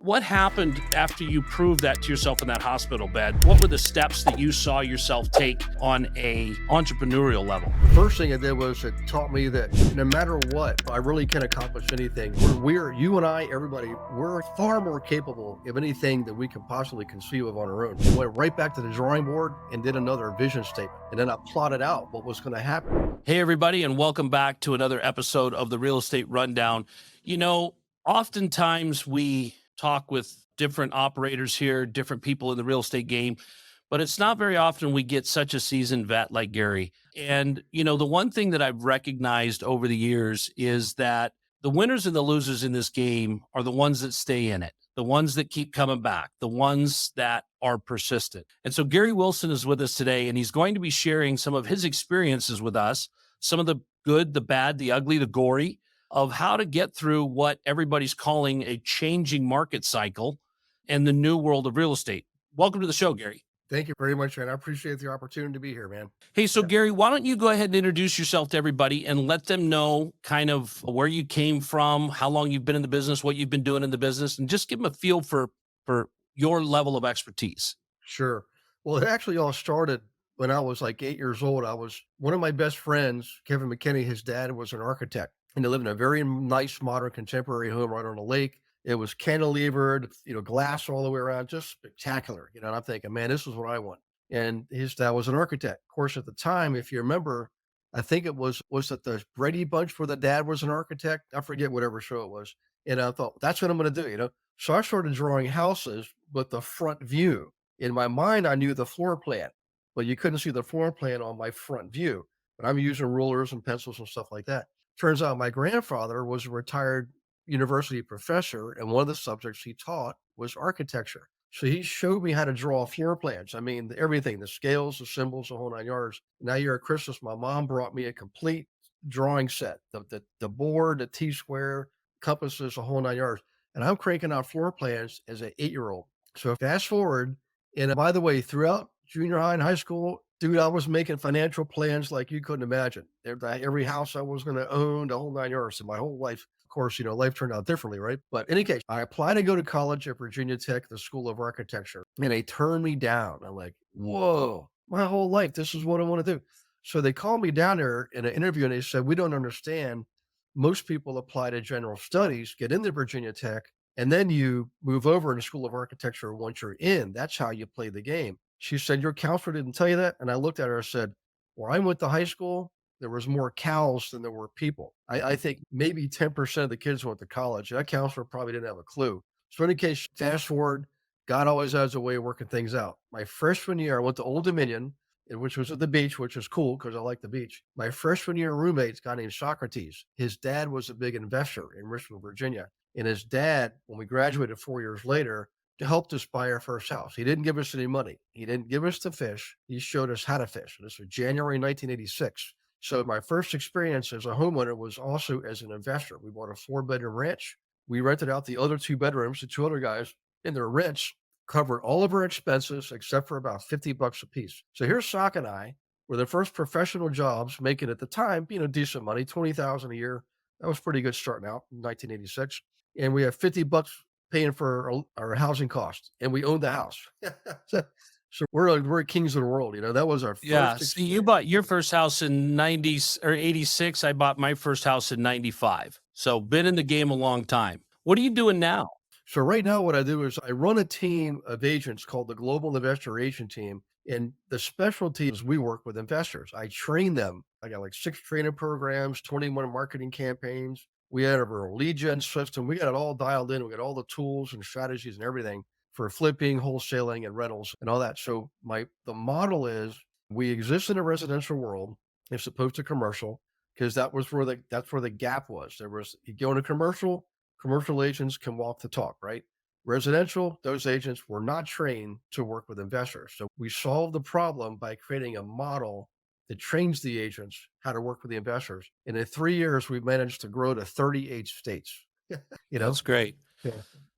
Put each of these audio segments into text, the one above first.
What happened after you proved that to yourself in that hospital bed? What were the steps that you saw yourself take on a entrepreneurial level? The first thing it did was it taught me that no matter what, I really can accomplish anything. You and I, everybody, we're far more capable of anything that we can possibly conceive of on our own. I went right back to the drawing board and did another vision statement. And then I plotted out what was going to happen. Hey, everybody, and welcome back to another episode of the Real Estate Rundown. You know, oftentimes we talk with different operators here, different people in the real estate game, but it's not very often we get such a seasoned vet like Gary. And, you know, the one thing that I've recognized over the years is that the winners and the losers in this game are the ones that stay in it, the ones that keep coming back, the ones that are persistent. And so Gary Wilson is with us today, and he's going to be sharing some of his experiences with us, some of the good, the bad, the ugly, the gory, of how to get through what everybody's calling a changing market cycle and the new world of real estate. Welcome to the show, Gary. Thank you very much, man. I appreciate the opportunity to be here, man. Hey, so Gary, why don't you go ahead and introduce yourself to everybody and let them know kind of where you came from, how long you've been in the business, what you've been doing in the business, and just give them a feel for your level of expertise. Sure. Well, it actually all started when I was like 8 years old. One of my best friends, Kevin McKinney, his dad was an architect, and they lived in a very nice, modern, contemporary home right on a lake. It was cantilevered, glass all the way around, just spectacular. And I'm thinking, man, this is what I want. And his dad was an architect. Of course, at the time, if you remember, I think it was it the Brady Bunch where the dad was an architect? I forget whatever show it was. And I thought, that's what I'm going to do. So I started drawing houses with the front view. In my mind, I knew the floor plan, but you couldn't see the floor plan on my front view. But I'm using rulers and pencils and stuff like that. Turns out my grandfather was a retired university professor, and one of the subjects he taught was architecture. So he showed me how to draw floor plans. I mean, everything, the scales, the symbols, the whole 9 yards. Now year at Christmas, my mom brought me a complete drawing set, the board, the T-square, compasses, the whole 9 yards. And I'm cranking out floor plans as an 8-year-old. So fast forward, and by the way, throughout junior high and high school, dude, I was making financial plans like you couldn't imagine. Every house I was going to own, the whole 9 yards. And my whole life, of course, life turned out differently, right? But in any case, I applied to go to college at Virginia Tech, the School of Architecture, and they turned me down. I'm like, whoa, my whole life, this is what I want to do. So they called me down there in an interview, and they said, we don't understand. Most people apply to general studies, get into Virginia Tech, and then you move over in the School of Architecture once you're in. That's how you play the game. She said, your counselor didn't tell you that? And I looked at her and said, where I went to high school, there was more cows than there were people. I think maybe 10% of the kids went to college. That counselor probably didn't have a clue. So in any case, fast forward, God always has a way of working things out. My freshman year, I went to Old Dominion, which was at the beach, which was cool because I like the beach. My freshman year roommate, a guy named Socrates, his dad was a big investor in Richmond, Virginia. And his dad, when we graduated 4 years later, helped us buy our first house. He didn't give us any money. He didn't give us the fish. He showed us how to fish. This was January 1986. So my first experience as a homeowner was also as an investor. We bought a 4-bedroom ranch. We rented out the other 2 bedrooms to 2 other guys, and their rents covered all of our expenses except for about $50 a piece. So here's Sock and I were the first professional jobs making at the time, decent money, $20,000 a year. That was pretty good starting out in 1986. And we have $50 paying for our housing costs, and we owned the house. So we're kings of the world. That was our first. Yeah. See, you bought your first house in 90s or 86. I bought my first house in 95. So been in the game a long time. What are you doing now? So right now what I do is I run a team of agents called the Global Investor Agent Team. And the specialty is we work with investors. I train them. I got like 6 training programs, 21 marketing campaigns. We had our lead gen system. We got it all dialed in. We got all the tools and strategies and everything for flipping, wholesaling, and rentals and all that. So the model is we exist in a residential world as opposed to commercial, because that's where the gap was. You go into commercial agents can walk the talk, right? Residential, those agents were not trained to work with investors. So we solved the problem by creating a model that trains the agents how to work with the investors. And in 3 years, we've managed to grow to 38 states. That's great.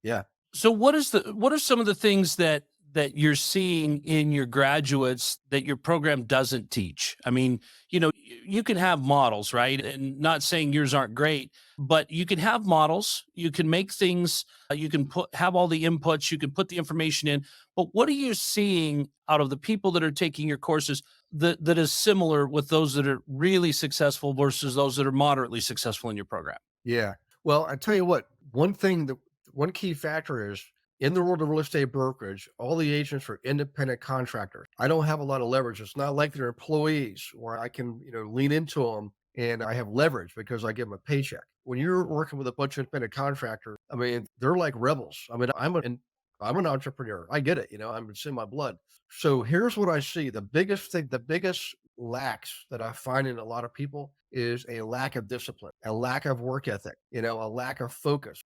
Yeah. So what are some of the things that that you're seeing in your graduates that your program doesn't teach? I mean, you can have models, right? And not saying yours aren't great, but you can have models, you can make things, you can have all the inputs, you can put the information in. But what are you seeing out of the people that are taking your courses that is similar with those that are really successful versus those that are moderately successful in your program? Yeah. Well, I tell you what, one key factor is in the world of real estate brokerage, all the agents are independent contractors. I don't have a lot of leverage. It's not like they're employees where I can, lean into them and I have leverage because I give them a paycheck. When you're working with a bunch of independent contractors, I mean, they're like rebels. I mean, I'm an entrepreneur. I get it. It's in my blood. So here's what I see. The biggest lacks that I find in a lot of people is a lack of discipline, a lack of work ethic, a lack of focus,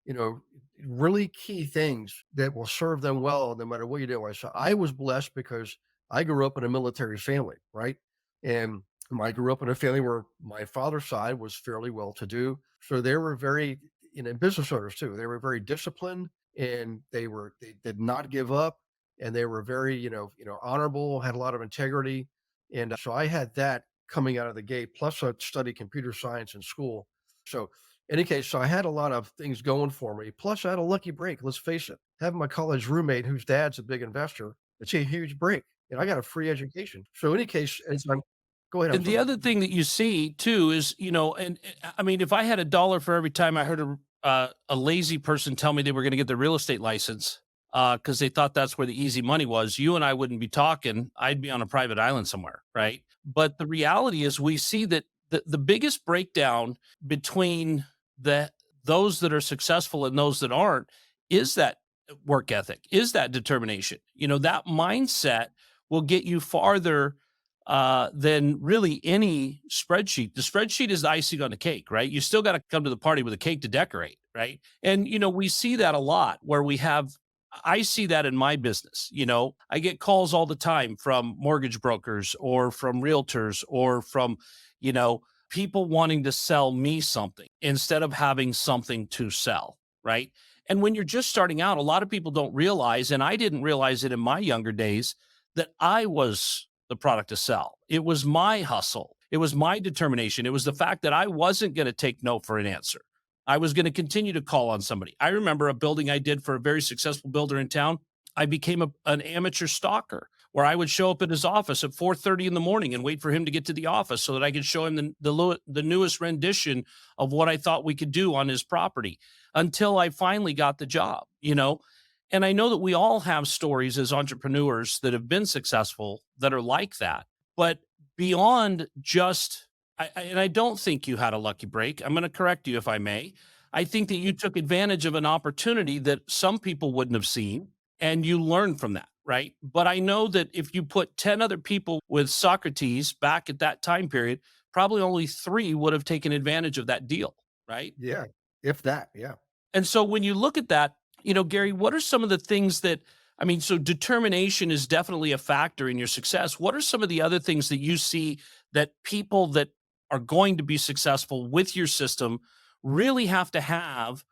really key things that will serve them well no matter what you do. So I was blessed because I grew up in a military family, right? And I grew up in a family where my father's side was fairly well to do. So they were very, business owners too. They were very disciplined and they did not give up and they were very, honorable, had a lot of integrity. And so I had that coming out of the gate. Plus, I studied computer science in school. So, any case, so I had a lot of things going for me. Plus, I had a lucky break. Let's face it, having my college roommate, whose dad's a big investor, it's a huge break, and I got a free education. So, any case, go ahead. I'm And the sorry. other thing that you see too is, I mean, if I had a dollar for every time I heard a lazy person tell me they were going to get their real estate license because they thought that's where the easy money was, you and I wouldn't be talking. I'd be on a private island somewhere, right? But the reality is, we see that the biggest breakdown between the those that are successful and those that aren't is that work ethic, is that determination. That mindset will get you farther than really any spreadsheet. The spreadsheet is the icing on the cake, right? You still got to come to the party with a cake to decorate, right? And we see that a lot where I see that in my business. I get calls all the time from mortgage brokers or from realtors or from, you know, people wanting to sell me something instead of having something to sell, right? And when you're just starting out, a lot of people don't realize, and I didn't realize it in my younger days, that I was the product to sell. It was my hustle. It was my determination. It was the fact that I wasn't going to take no for an answer. I was going to continue to call on somebody. I remember a building I did for a very successful builder in town. I became an amateur stalker where I would show up at his office at 4:30 in the morning and wait for him to get to the office so that I could show him the newest rendition of what I thought we could do on his property until I finally got the job. And I know that we all have stories as entrepreneurs that have been successful that are like that. But beyond just, and I don't think you had a lucky break. I'm going to correct you if I may. I think that you took advantage of an opportunity that some people wouldn't have seen and you learned from that, right? But I know that if you put 10 other people with Socrates back at that time period, probably only three would have taken advantage of that deal, right? Yeah, if that. Yeah. And so when you look at that, Gary, what are some of the things that, I mean, so determination is definitely a factor in your success. What are some of the other things that you see that people that are going to be successful with your system really have to have,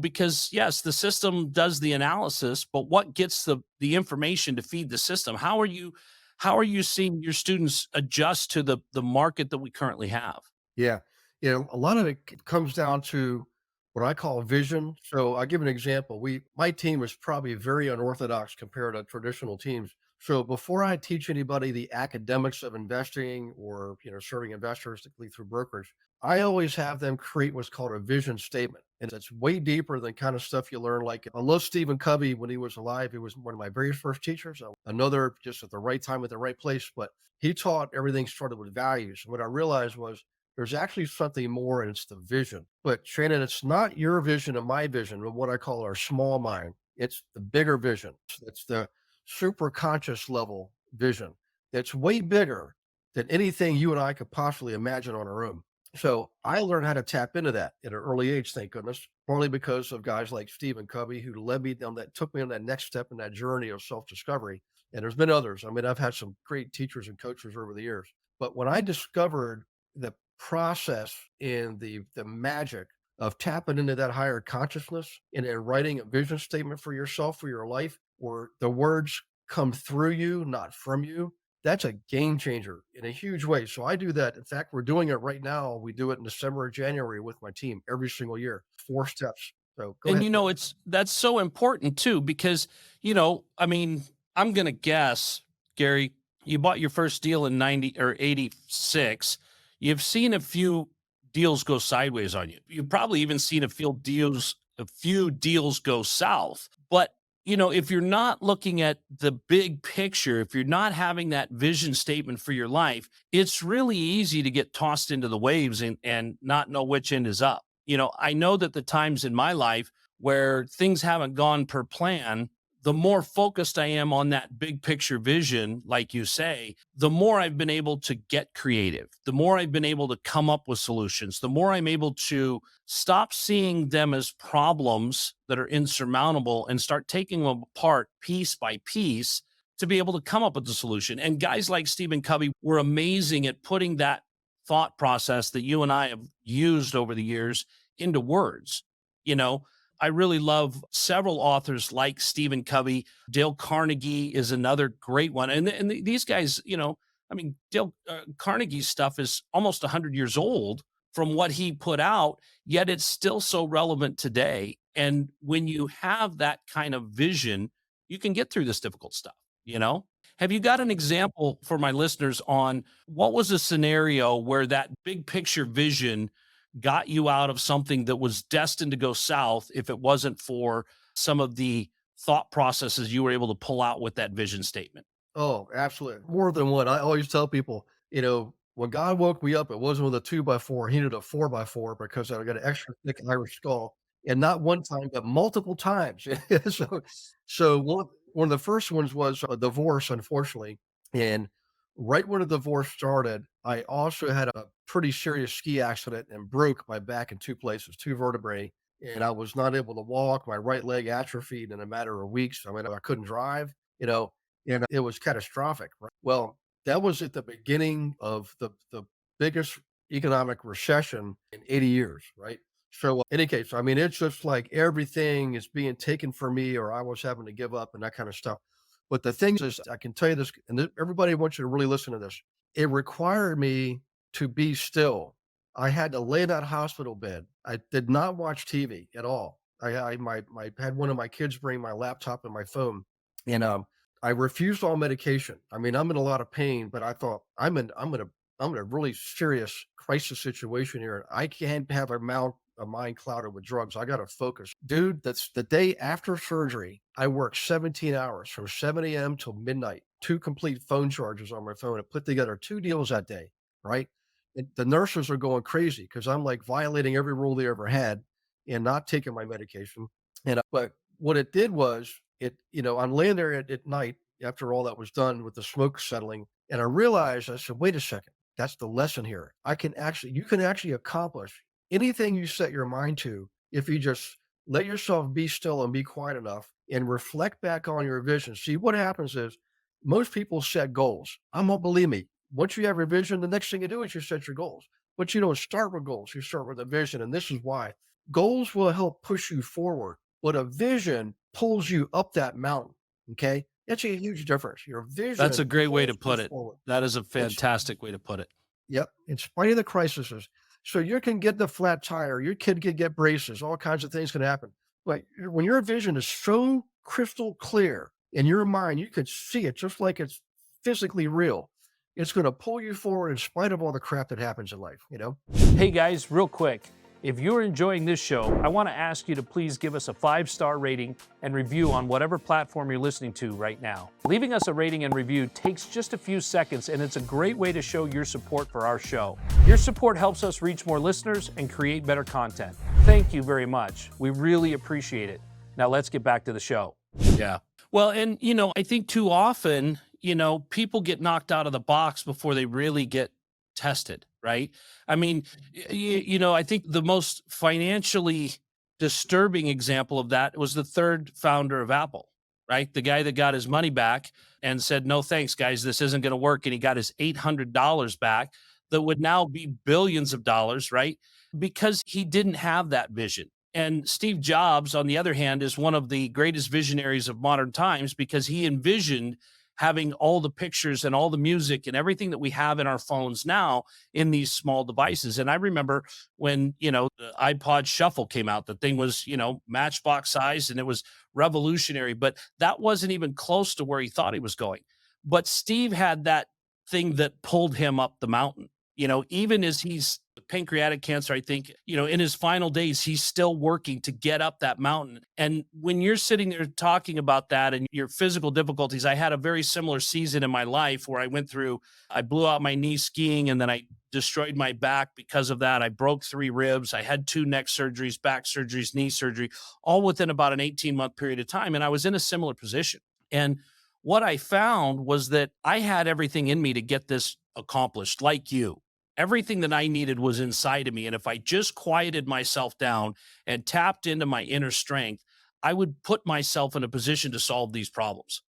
because yes, the system does the analysis, but what gets the information to feed the system? How are you seeing your students adjust to the market that we currently have? Yeah. A lot of it comes down to what I call vision. So I'll give an example. My team is probably very unorthodox compared to traditional teams. So before I teach anybody the academics of investing or, serving investors, particularly through brokers, I always have them create what's called a vision statement. And it's way deeper than kind of stuff you learn. Like I love Stephen Covey when he was alive. He was one of my very first teachers. Another just at the right time at the right place. But he taught everything started with values. What I realized was there's actually something more, and it's the vision. But Shannon, it's not your vision and my vision, but what I call our small mind. It's the bigger vision. It's the super conscious level vision that's way bigger than anything you and I could possibly imagine on our own. So I learned how to tap into that at an early age, thank goodness, partly because of guys like Stephen Covey who led me down that, took me on that next step in that journey of self discovery. And there's been others. I mean, I've had some great teachers and coaches over the years. But when I discovered the process and the magic of tapping into that higher consciousness and then writing a vision statement for yourself for your life where the words come through you, not from you, that's a game changer in a huge way. So I do that. In fact, we're doing it right now. We do it in December or January with my team every single year, 4 steps. So go And ahead, sir. it's that's so important too because, I mean, I'm going to guess, Gary, you bought your first deal in 90 or 86. You've seen a few deals go sideways on you. You've probably even seen a few deals go south. But, if you're not looking at the big picture, if you're not having that vision statement for your life, it's really easy to get tossed into the waves and not know which end is up. I know that the times in my life where things haven't gone per plan, the more focused I am on that big picture vision, like you say, the more I've been able to get creative, the more I've been able to come up with solutions, the more I'm able to stop seeing them as problems that are insurmountable and start taking them apart piece by piece to be able to come up with the solution. And guys like Stephen Covey were amazing at putting that thought process that you and I have used over the years into words. You know, I really love several authors like Stephen Covey. Dale Carnegie is another great one. And these guys, I mean, Dale Carnegie's stuff is almost 100 years old from what he put out, yet it's still so relevant today. And when you have that kind of vision, you can get through this difficult stuff, you know? Have you got an example for my listeners on what was a scenario where that big picture vision got you out of something that was destined to go south if it wasn't for some of the thought processes you were able to pull out with that vision statement? Oh, absolutely. More than one. I always tell people, when God woke me up, it wasn't with a 2x4. He needed a 4x4 because I got an extra thick Irish skull. And not one time, but multiple times. so, so one of the first ones was a divorce, unfortunately. And right when the divorce started, I also had a pretty serious ski accident and broke my back in two places, two vertebrae. And I was not able to walk. My right leg atrophied in a matter of weeks. I mean, I couldn't drive, and it was catastrophic, right? Well, that was at the beginning of the biggest economic recession in 80 years, right? So, in any case, I mean, it's just like everything is being taken from me, or I was having to give up and that kind of stuff. But the thing is, I can tell you this, and everybody wants you to really listen to this. It required me to be still. I had to lay in that hospital bed. I did not watch TV at all. I had one of my kids bring my laptop and my phone, and I refused all medication. I mean, I'm in a lot of pain, but I thought I'm in a really serious crisis situation here. I can't have a mind clouded with drugs. I got to focus, dude. That's the day after surgery. I worked 17 hours from 7 a.m. till midnight, two complete phone charges on my phone. I put together two deals that day, right? And the nurses are going crazy because I'm like violating every rule they ever had and not taking my medication. But what it did was I'm laying there at night after all that was done with the smoke settling, and I realized, I said, wait a second, that's the lesson here. You can actually accomplish anything you set your mind to if you just let yourself be still and be quiet enough and reflect back on your vision. See, what happens is most people set goals. I'm not believe me. Once you have a vision, the next thing you do is you set your goals. But you don't start with goals, you start with a vision. And this is why goals will help push you forward, but a vision pulls you up that mountain. Okay. That's a huge difference. Your That's a vision great way to pulls you put it. forward. That is a It's fantastic way to put it. Yep, in spite of the crises. So you can get the flat tire, your kid can get braces, all kinds of things can happen. But when your vision is so crystal clear in your mind, you can see it just like it's physically real. It's going to pull you forward in spite of all the crap that happens in life. Hey guys, real quick. If you're enjoying this show, I want to ask you to please give us a 5-star rating and review on whatever platform you're listening to right now. Leaving us a rating and review takes just a few seconds, and it's a great way to show your support for our show. Your support helps us reach more listeners and create better content. Thank you very much. We really appreciate it. Now let's get back to the show. Yeah. Well, and I think too often, people get knocked out of the box before they really get tested, right? I mean, I think the most financially disturbing example of that was the third founder of Apple, right? The guy that got his money back and said, no, thanks, guys, this isn't going to work. And he got his $800 back that would now be billions of dollars, right? Because he didn't have that vision. And Steve Jobs, on the other hand, is one of the greatest visionaries of modern times because he envisioned having all the pictures and all the music and everything that we have in our phones now in these small devices. And I remember when, the iPod Shuffle came out, the thing was, matchbox size and it was revolutionary, but that wasn't even close to where he thought he was going. But Steve had that thing that pulled him up the mountain. Even as he's pancreatic cancer, I think, in his final days, he's still working to get up that mountain. And when you're sitting there talking about that and your physical difficulties, I had a very similar season in my life where I blew out my knee skiing and then I destroyed my back because of that. I broke 3 ribs. I had 2 neck surgeries, back surgeries, knee surgery, all within about an 18-month period of time. And I was in a similar position. And what I found was that I had everything in me to get this accomplished, like you. Everything that I needed was inside of me. And if I just quieted myself down and tapped into my inner strength, I would put myself in a position to solve these problems.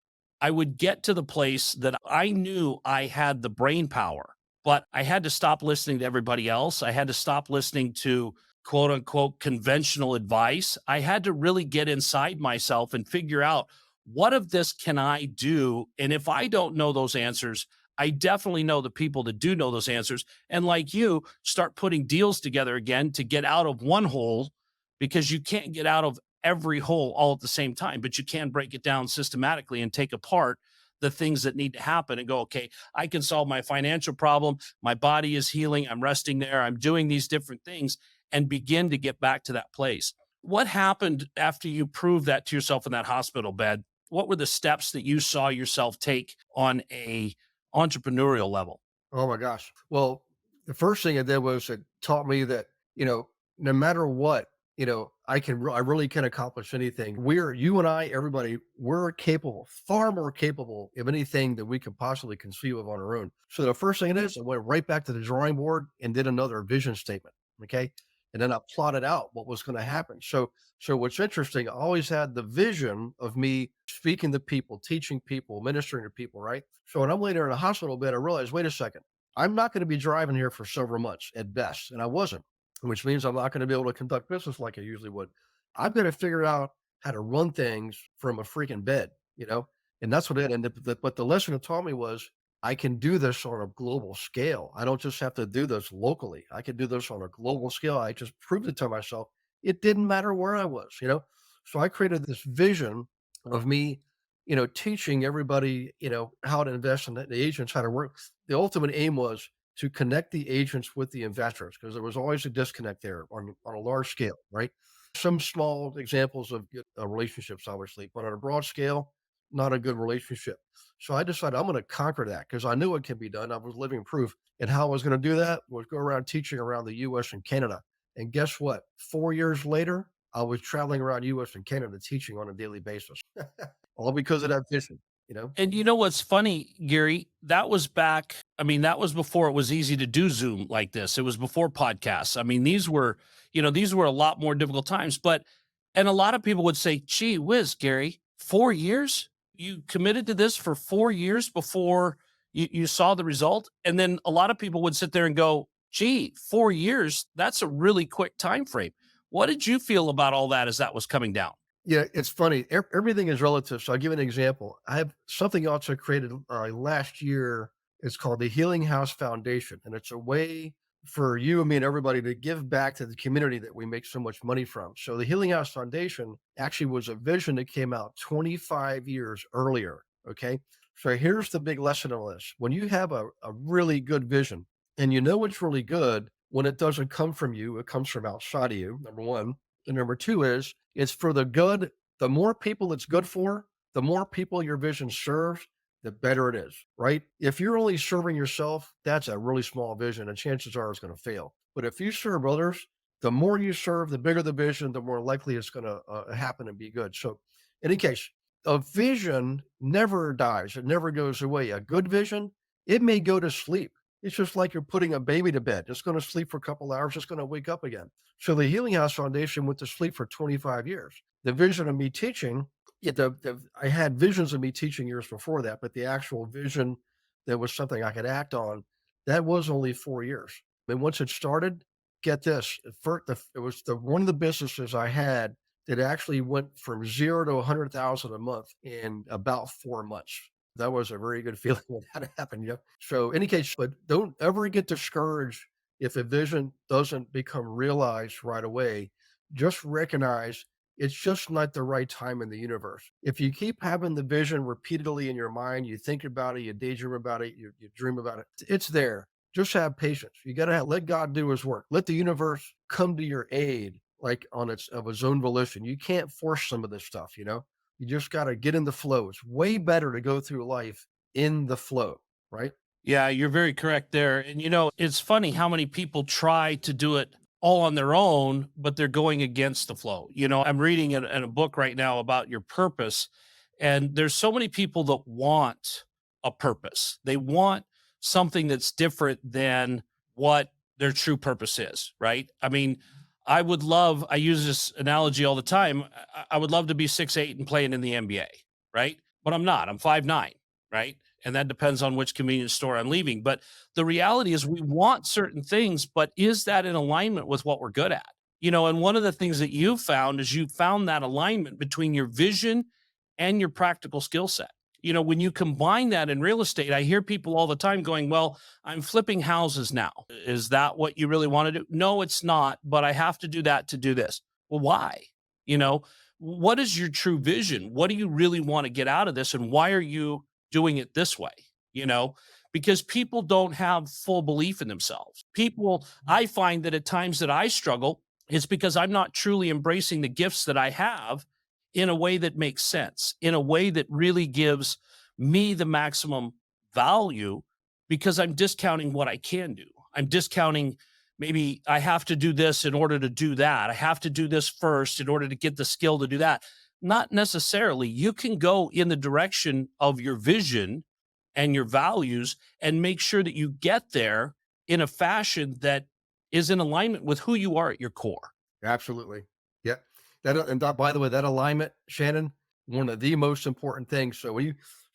I would get to the place that I knew I had the brain power, but I had to stop listening to everybody else. I had to stop listening to quote unquote conventional advice. I had to really get inside myself and figure out what of this can I do? And if I don't know those answers, I definitely know the people that do know those answers. And like you, start putting deals together again to get out of one hole because you can't get out of every hole all at the same time, but you can break it down systematically and take apart the things that need to happen and go, okay, I can solve my financial problem. My body is healing. I'm resting there. I'm doing these different things and begin to get back to that place. What happened after you proved that to yourself in that hospital bed? What were the steps that you saw yourself take on a entrepreneurial level? Oh my gosh. Well, the first thing it did was it taught me that, no matter what, I really can accomplish anything. You and I, everybody, we're capable, far more capable of anything that we could possibly conceive of on our own. So the first thing it is, I went right back to the drawing board and did another vision statement. Okay. And then I plotted out what was going to happen. So what's interesting, I always had the vision of me speaking to people, teaching people, ministering to people, right? So when I'm laying there in a hospital bed, I realized, wait a second, I'm not going to be driving here for several months at best. And I wasn't, which means I'm not going to be able to conduct business like I usually would. I've got to figure out how to run things from a freaking bed. And that's what it ended. But the lesson it taught me was I can do this on a global scale. I don't just have to do this locally. I can do this on a global scale. I just proved it to myself. It didn't matter where I was. So I created this vision of me, teaching everybody, how to invest in the agents, how to work. The ultimate aim was to connect the agents with the investors because there was always a disconnect there on a large scale, right? Some small examples of good relationships, obviously, but on a broad scale, not a good relationship. So I decided I'm going to conquer that because I knew it can be done. I was living proof. And how I was going to do that was go around teaching around the US and Canada. And guess what? 4 years later, I was traveling around US and Canada teaching on a daily basis, all because of that vision. And you know what's funny, Gary? That was back. I mean, that was before it was easy to do Zoom like this. It was before podcasts. I mean, these were a lot more difficult times. And a lot of people would say, gee whiz, Gary, 4 years? You committed to this for 4 years before you saw the result? And then a lot of people would sit there and go, gee, 4 years, that's a really quick time frame. What did you feel about all that as that was coming down? Yeah, it's funny. Everything is relative. So I'll give you an example. I have something else I created last year. It's called the Healing House Foundation, and it's a way for you and me and everybody to give back to the community that we make so much money from. So the Healing House Foundation actually was a vision that came out 25 years earlier. Okay. So here's the big lesson on this. When you have a really good vision and you know it's really good when it doesn't come from you, it comes from outside of you, number one. And number two is it's for the good. The more people it's good for, the more people your vision serves, the better it is, right? If you're only serving yourself, that's a really small vision, and chances are it's going to fail. But if you serve others, the more you serve, the bigger the vision, the more likely it's going to happen and be good. So, in any case, a vision never dies, it never goes away. A good vision, it may go to sleep. It's just like you're putting a baby to bed. It's going to sleep for a couple hours, it's going to wake up again. So the Healing House Foundation went to sleep for 25 years. The vision of me teaching, I had visions of me teaching years before that, but the actual vision that was something I could act on, that was only 4 years. And once it started, get this, it was the one of the businesses I had that actually went from 0 to 100,000 a month in about 4 months. That was a very good feeling when that happened, yeah. So, any case, but don't ever get discouraged if a vision doesn't become realized right away. Just recognize it's just not the right time in the universe. If you keep having the vision repeatedly in your mind, you think about it, you daydream about it, you dream about it, it's there. Just have patience. You got to let God do his work. Let the universe come to your aid, like on its own volition. You can't force some of this stuff, you know? You just got to get in the flow. It's way better to go through life in the flow, right? Yeah, you're very correct there. And it's funny how many people try to do it all on their own, but they're going against the flow. I'm reading in a book right now about your purpose, and there's so many people that want a purpose. They want something that's different than what their true purpose is, right? I mean, I use this analogy all the time. I would love to be 6'8" and playing in the NBA, right? But I'm not. I'm 5'9", right? And that depends on which convenience store I'm leaving. But the reality is we want certain things, but is that in alignment with what we're good at? And one of the things that you found is you found that alignment between your vision and your practical skill set. When you combine that in real estate, I hear people all the time going, well, I'm flipping houses now. Is that what you really want to do? No, it's not, but I have to do that to do this. Well, why? You know, what is your true vision? What do you really want to get out of this? And why are you doing it this way? You know, because people don't have full belief in themselves. I find that at times that I struggle, it's because I'm not truly embracing the gifts that I have in a way that makes sense, in a way that really gives me the maximum value because I'm discounting what I can do. I'm discounting maybe I have to do this in order to do that. I have to do this first in order to get the skill to do that. Not necessarily. You can go in the direction of your vision and your values and make sure that you get there in a fashion that is in alignment with who you are at your core. Absolutely. Yeah. By the way, that alignment, Shannon, one of the most important things. So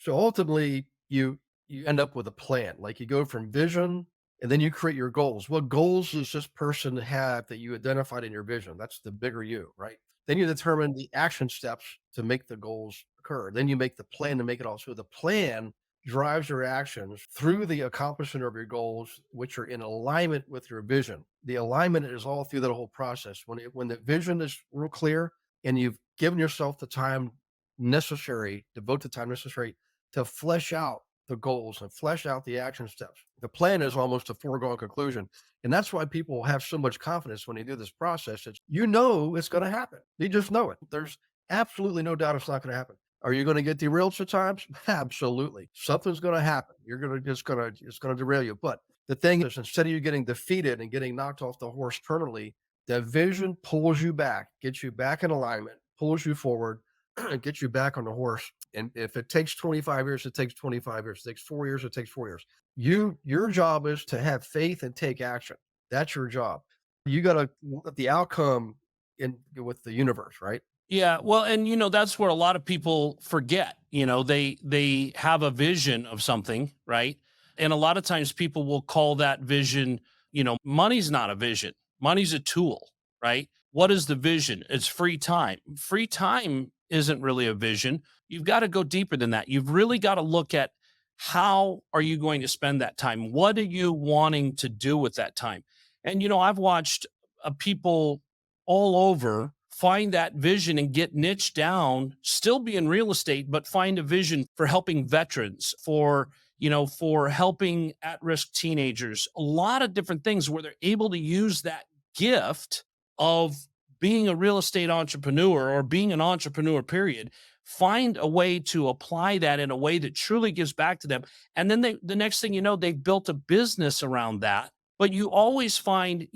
ultimately you end up with a plan. Like you go from vision and then you create your goals. What goals does this person have that you identified in your vision? That's the bigger you, right? Then you determine the action steps to make the goals occur. Then you make the plan to make it all. So the plan drives your actions through the accomplishment of your goals, which are in alignment with your vision. The alignment is all through that whole process. When the vision is real clear and you've given yourself the time necessary, devote the time necessary to flesh out the goals and flesh out the action steps. The plan is almost a foregone conclusion. And that's why people have so much confidence when they do this process. It's going to happen. You just know it. There's absolutely no doubt it's not going to happen. Are you going to get derailed at times? Absolutely. Something's going to happen. You're going to it's going to derail you. But the thing is, instead of you getting defeated and getting knocked off the horse terminally, the vision pulls you back, gets you back in alignment, pulls you forward, and gets you back on the horse. And if it takes 25 years, it takes 25 years. It takes 4 years, it takes 4 years. Your job is to have faith and take action. That's your job. You got to let the outcome in with the universe, right? Yeah, well, and that's where a lot of people forget. They have a vision of something, right? And a lot of times people will call that vision, money's not a vision. Money's a tool, right? What is the vision? It's free time. Free time isn't really a vision. You've got to go deeper than that. You've really got to look at how are you going to spend that time? What are you wanting to do with that time? And I've watched people all over find that vision and get niche down, still be in real estate, but find a vision for helping veterans, for helping at-risk teenagers, a lot of different things where they're able to use that gift of being a real estate entrepreneur or being an entrepreneur, period, find a way to apply that in a way that truly gives back to them. And then the next thing you know, they've built a business around that. But you always find,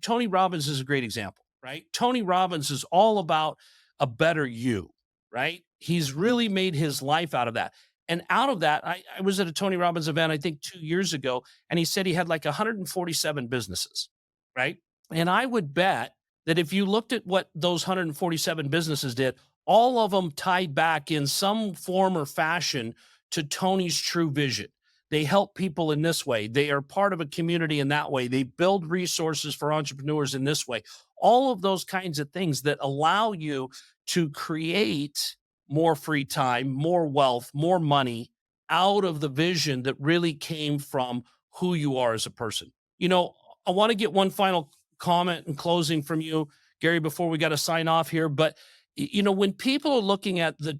Tony Robbins is a great example, right? Tony Robbins is all about a better you, right? He's really made his life out of that. And out of that, I was at a Tony Robbins event, I think 2 years ago, and he said he had like 147 businesses, right? And I would bet that if you looked at what those 147 businesses did, all of them tied back in some form or fashion to Tony's true vision. They help people in this way. They are part of a community in that way. They build resources for entrepreneurs in this way. All of those kinds of things that allow you to create more free time, more wealth, more money out of the vision that really came from who you are as a person. You know, I want to get one final comment in closing from you, Gary, before we got to sign off here. But you know, when people are looking at the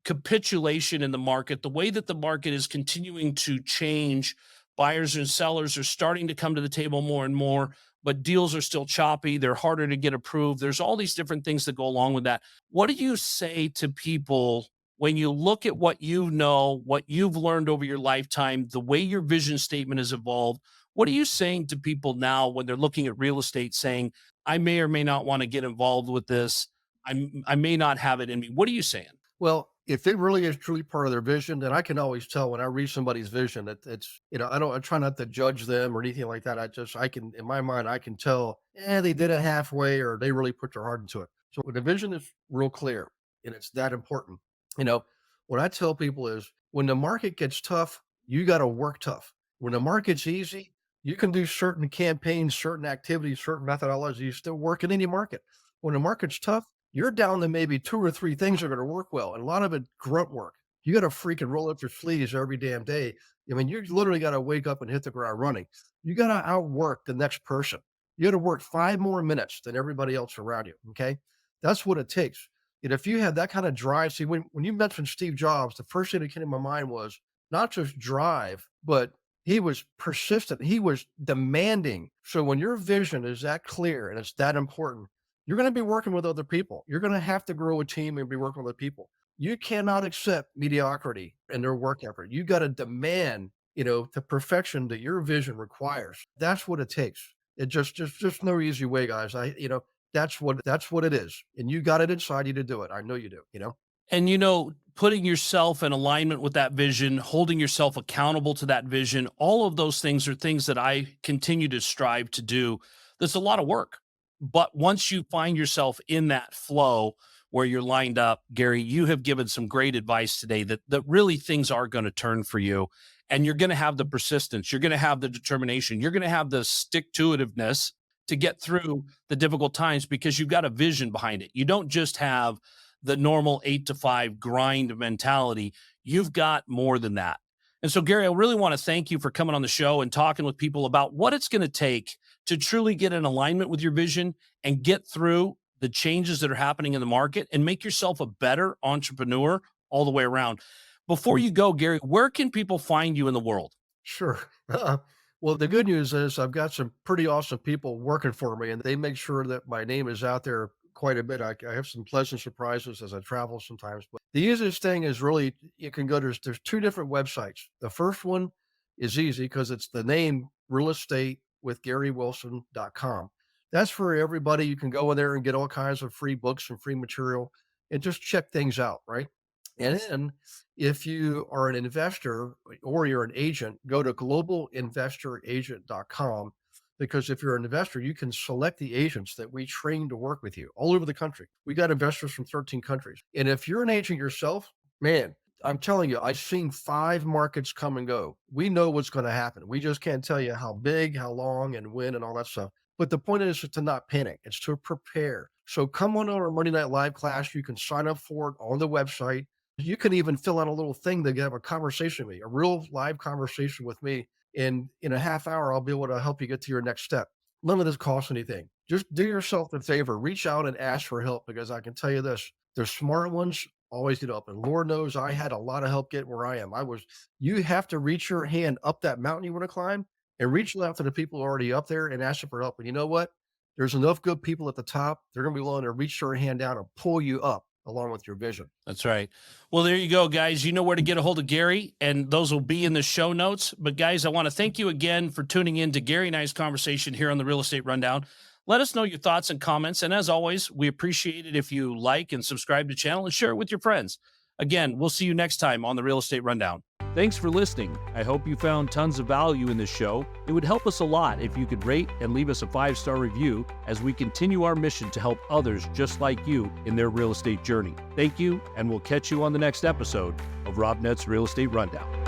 capitulation in the market, the way that the market is continuing to change, buyers and sellers are starting to come to the table more and more, but deals are still choppy. They're harder to get approved. There's all these different things that go along with that. What do you say to people when you look at what you know, what you've learned over your lifetime, the way your vision statement has evolved? What are you saying to people now when they're looking at real estate saying, I may or may not want to get involved with this? I may not have it in me. What are you saying? Well, if it really is truly part of their vision, then I can always tell when I read somebody's vision that it's, I try not to judge them or anything like that. I can, in my mind, I can tell, they did it halfway or they really put their heart into it. So the vision is real clear and it's that important. You know, what I tell people is when the market gets tough, you got to work tough. When the market's easy, you can do certain campaigns, certain activities, certain methodologies, still work in any market. When the market's tough, you're down to maybe 2 or 3 things that are gonna work well, and a lot of it grunt work. You gotta freaking roll up your sleeves every damn day. I mean, you literally gotta wake up and hit the ground running. You gotta outwork the next person. You gotta work 5 more minutes than everybody else around you, okay? That's what it takes. And if you have that kind of drive, see, when you mentioned Steve Jobs, the first thing that came to my mind was not just drive, but he was persistent. He was demanding. So when your vision is that clear and it's that important, you're going to be working with other people. You're going to have to grow a team and be working with other people. You cannot accept mediocrity in their work effort. You got to demand, the perfection that your vision requires. That's what it takes. It just no easy way, guys. That's what it is. And you got it inside you to do it. I know you do. And, you know, putting yourself in alignment with that vision, holding yourself accountable to that vision, all of those things are things that I continue to strive to do. There's a lot of work. But once you find yourself in that flow where you're lined up, Gary, you have given some great advice today that really things are going to turn for you. And you're going to have the persistence, you're going to have the determination, you're going to have the stick to itiveness to get through the difficult times because you've got a vision behind it. You don't just have the normal 8 to 5 grind mentality. You've got more than that. And so, Gary, I really want to thank you for coming on the show and talking with people about what it's going to take to truly get in alignment with your vision and get through the changes that are happening in the market and make yourself a better entrepreneur all the way around. Before you go, Gary, where can people find you in the world? Sure. Well, the good news is I've got some pretty awesome people working for me, and they make sure that my name is out there quite a bit. I have some pleasant surprises as I travel sometimes. But the easiest thing is really you can go. There's 2 different websites. The first one is easy because it's the name real estate with GaryWilson.com. That's for everybody. You can go in there and get all kinds of free books and free material and just check things out, right? And then if you are an investor or you're an agent, go to globalinvestoragent.com because if you're an investor, you can select the agents that we train to work with you all over the country. We got investors from 13 countries. And if you're an agent yourself, man, I'm telling you, I've seen 5 markets come and go. We know what's going to happen. We just can't tell you how big, how long, and when, and all that stuff. But the point is to not panic. It's to prepare. So come on our Monday Night Live class. You can sign up for it on the website. You can even fill out a little thing to have a conversation with me, a real live conversation with me. And in a half hour, I'll be able to help you get to your next step. None of this costs anything. Just do yourself a favor, reach out and ask for help because I can tell you this, the smart ones always get up. And Lord knows I had a lot of help getting where I am. You have to reach your hand up that mountain you want to climb and reach out to the people already up there and ask them for help. And you know what? There's enough good people at the top. They're going to be willing to reach their hand down and pull you up along with your vision. That's right. Well, there you go, guys. You know where to get a hold of Gary, and those will be in the show notes. But, guys, I want to thank you again for tuning in to Gary and I's conversation here on the Real Estate Rundown. Let us know your thoughts and comments. And as always, we appreciate it if you like and subscribe to the channel and share it with your friends. Again, we'll see you next time on the Real Estate Rundown. Thanks for listening. I hope you found tons of value in this show. It would help us a lot if you could rate and leave us a 5-star review as we continue our mission to help others just like you in their real estate journey. Thank you, and we'll catch you on the next episode of RobNet's Real Estate Rundown.